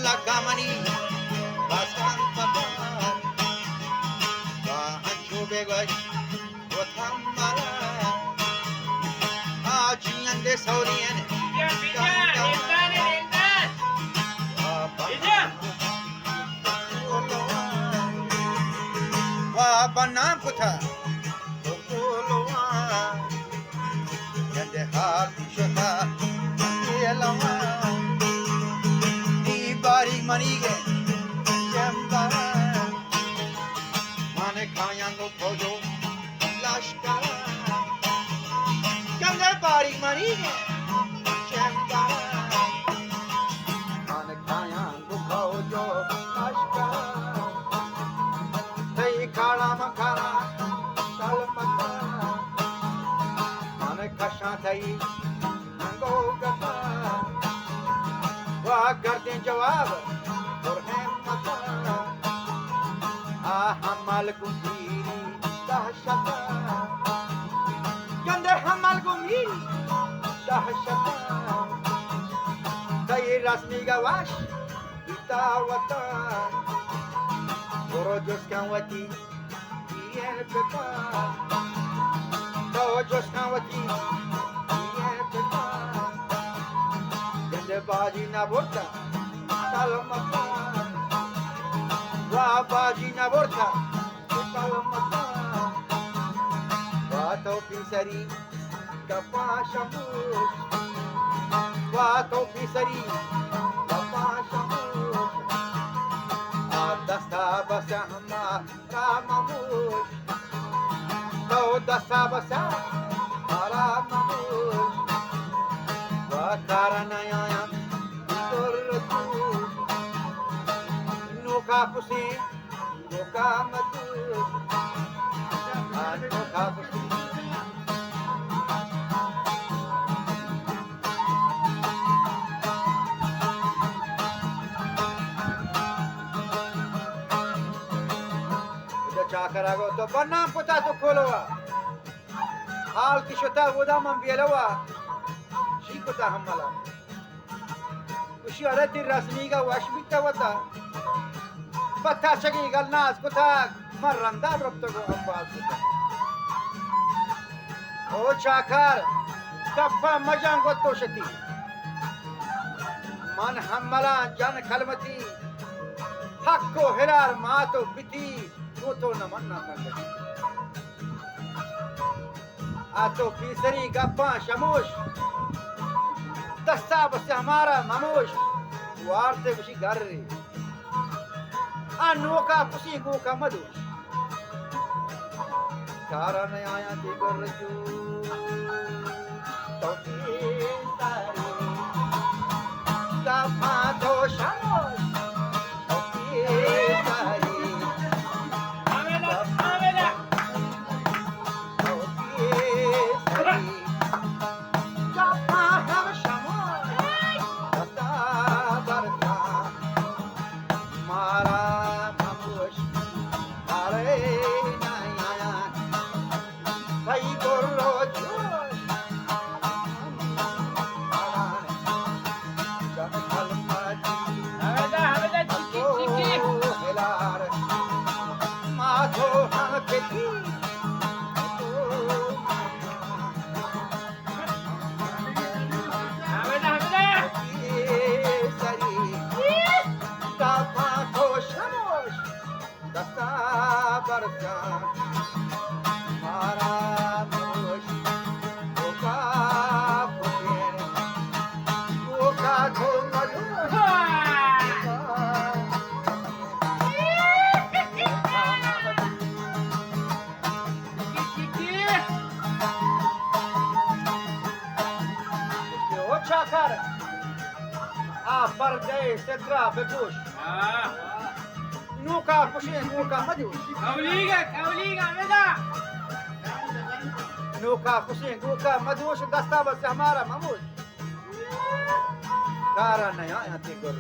lagamani basan patar bahanchu begaj othamara ajian de saurian wa banam kutha okolowa yande hal shota yelawa di bari manige jambara mane khayango khojo lashkara yande bari manige jambara mane khayango khojo lashkara kala makara kal makara mane kasha thai nango gata wa garde jawab aur himmat hamal gumiri dahshat gande hamal gumiri dahshat dai rasmi gawash itawata Torojos kanwati yen peta Torojos kanwati yen peta Gende baji na borta salmata Wa baji na borta salmata Wa topi sari kapa shamush Wa topi sari kapa shamush Dasta basahma ramamush Do dasta basahma ramamush Wakaranaya turtu Nuka pusi nuka matus Nuka pusi Chakarago to banam puta to kolowa hal ki shota goda man bielawa shi kuta hamala ushi arati rasmi ga washmita wata pata shagi galnas kuta marranda rabto go ambaz kuta o chakar kaffa majan go to shati man hamala jan khalmati hakko hirar ma to biti तो नमन ना कर तो फीसरी गप्पा शमोश दस्ता बस हमारा ममोश वारते कुछ घर रे अनोखा कुछ को का मधुश कारण आया ते कर जो तो फीसरी गप्पा तो शमोश तो फीसरी Setra bebush. Nuka pushin nuka madush. Kauliga, meda. Nuka pushin nuka madush dasta bas hamara mamush. Kara naya yati gor.